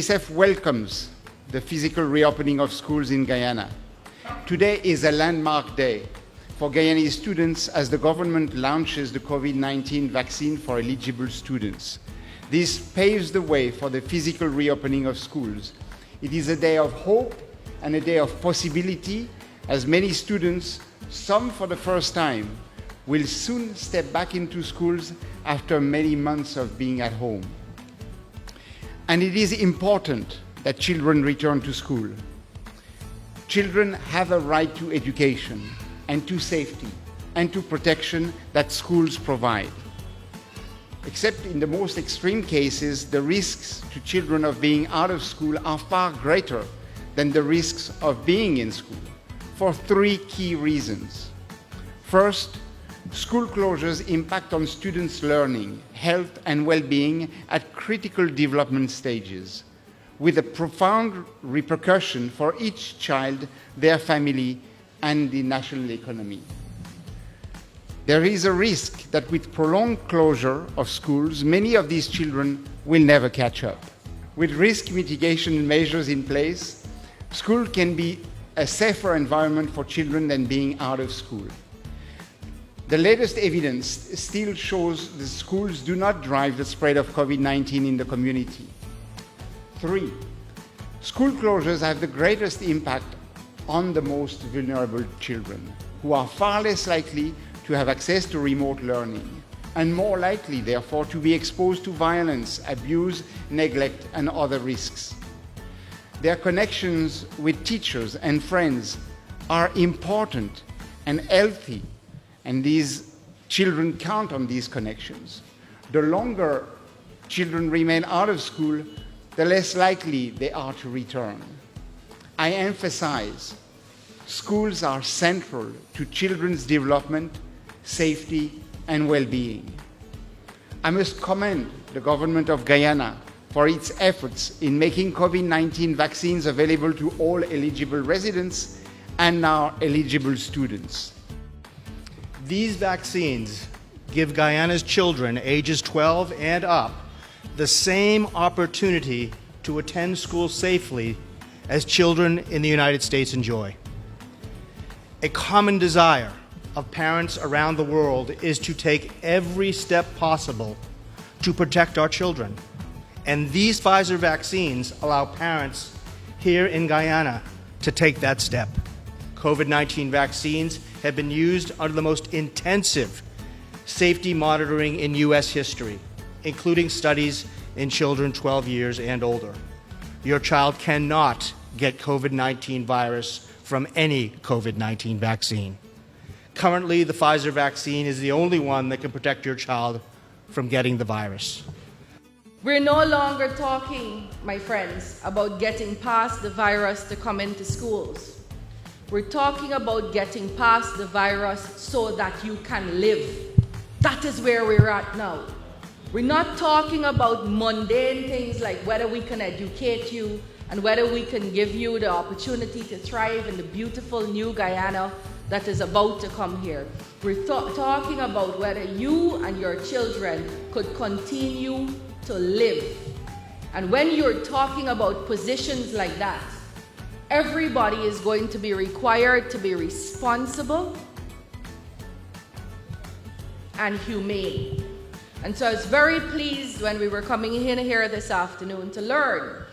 UNICEF welcomes the physical reopening of schools in Guyana. Today is a landmark day for Guyanese students as the government launches the COVID-19 vaccine for eligible students. This paves the way for the physical reopening of schools. It is a day of hope and a day of possibility, as many students, some for the first time, will soon step back into schools after many months of being at home. And it is important that children return to school. Children have a right to education and to safety and to protection that schools provide. Except in the most extreme cases, the risks to children of being out of school are far greater than the risks of being in school, for three key reasons. First, school closures impact on students' learning, health, and well-being at critical development stages, with a profound repercussion for each child, their family, and the national economy. There is a risk that with prolonged closure of schools, many of these children will never catch up. With risk mitigation measures in place, school can be a safer environment for children than being out of school. The latest evidence still shows that schools do not drive the spread of COVID-19 in the community. 3, school closures have the greatest impact on the most vulnerable children, who are far less likely to have access to remote learning, and more likely, therefore, to be exposed to violence, abuse, neglect, and other risks. Their connections with teachers and friends are important and healthy, and these children count on these connections. The longer children remain out of school, the less likely they are to return. I emphasize, schools are central to children's development, safety, and well-being. I must commend the government of Guyana for its efforts in making COVID-19 vaccines available to all eligible residents and now eligible students. These vaccines give Guyana's children ages 12 and up the same opportunity to attend school safely as children in the United States enjoy. A common desire of parents around the world is to take every step possible to protect our children. And these Pfizer vaccines allow parents here in Guyana to take that step. COVID-19 vaccines have been used under the most intensive safety monitoring in U.S. history, including studies in children 12 years and older. Your child cannot get COVID-19 virus from any COVID-19 vaccine. Currently, the Pfizer vaccine is the only one that can protect your child from getting the virus. We're no longer talking, my friends, about getting past the virus to come into schools. We're talking about getting past the virus so that you can live. That is where we're at now. We're not talking about mundane things like whether we can educate you and whether we can give you the opportunity to thrive in the beautiful new Guyana that is about to come here. We're talking about whether you and your children could continue to live. And when you're talking about positions like that, everybody is going to be required to be responsible and humane. And so I was very pleased when we were coming in here this afternoon to learn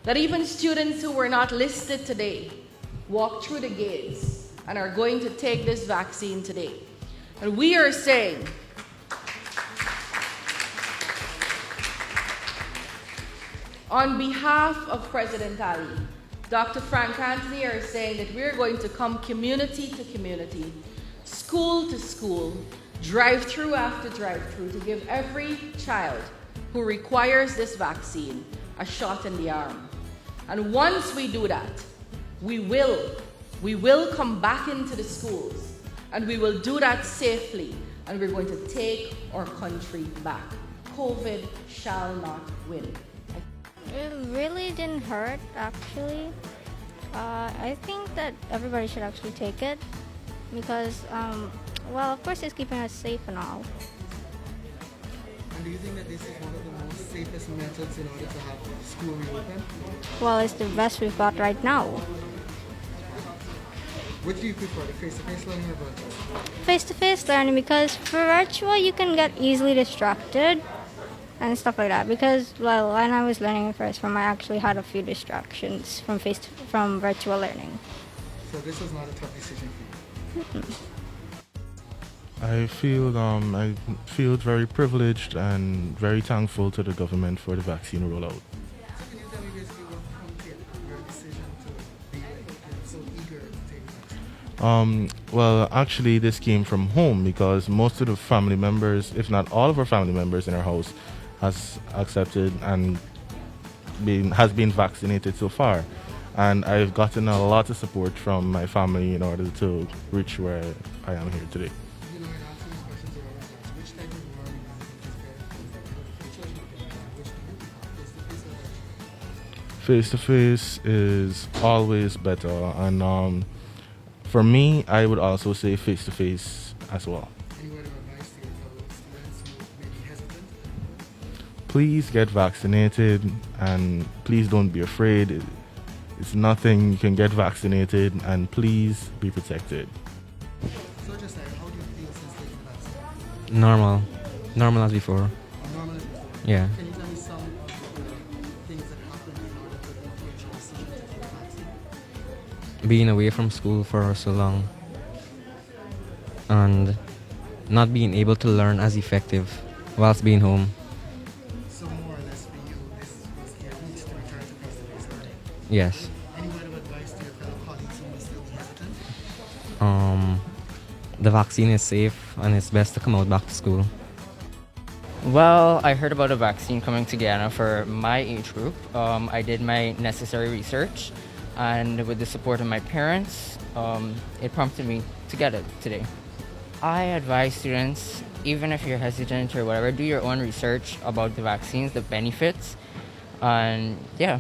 that even students who were not listed today walked through the gates and are going to take this vaccine today. And we are saying, on behalf of President Ali, Dr. Frank Anthony are saying that we're going to come community to community, school to school, drive-through after drive-through to give every child who requires this vaccine a shot in the arm. And once we do that, we will come back into the schools, and we will do that safely, and we're going to take our country back. COVID shall not win. It really didn't hurt, actually. I think that everybody should actually take it because, well, of course it's keeping us safe and all. And do you think that this is one of the most safest methods in order to have school reopen? Well, it's the best we've got right now. Which do you prefer, the face-to-face learning or virtual? Face-to-face learning, because for virtual you can get easily distracted and stuff like that. Because, well, when I was learning first from, I actually had a few distractions from virtual learning. So this was not a tough decision for you? I feel very privileged and very thankful to the government for the vaccine rollout. So can you tell me basically what prompted your decision to be so eager to take the vaccine? Well, actually, this came from home because most of the family members, if not all of our family members in our house, has accepted and has been vaccinated so far. And I've gotten a lot of support from my family in order to reach where I am here today. You know, in answering these questions, you always ask, which type of learning is better for children? Which do you prefer, face-to-face or virtual? Face-to-face is always better, and for me, I would also say face-to-face as well. Any word of advice to your fellow students who may be hesitant? Please get vaccinated, and please don't be afraid. It's nothing. You can get vaccinated, and please be protected. So just like, how do you feel since taking the vaccine? Normal as before. Normal as before? Yeah. Can you tell me some of the things that happened in order to influence your decision to take the vaccine? Being away from school for so long and not being able to learn as effective whilst being home. So more or less for you, this was your route to return to face-to-face learning. Yes. Any word of advice to your fellow colleagues who may still be hesitant? The vaccine is safe and it's best to come out back to school. Well, I heard about a vaccine coming to Guyana for my age group. I did my necessary research, and with the support of my parents, it prompted me to get it today. I advise students, even if you're hesitant or whatever, do your own research about the vaccines, the benefits, and yeah.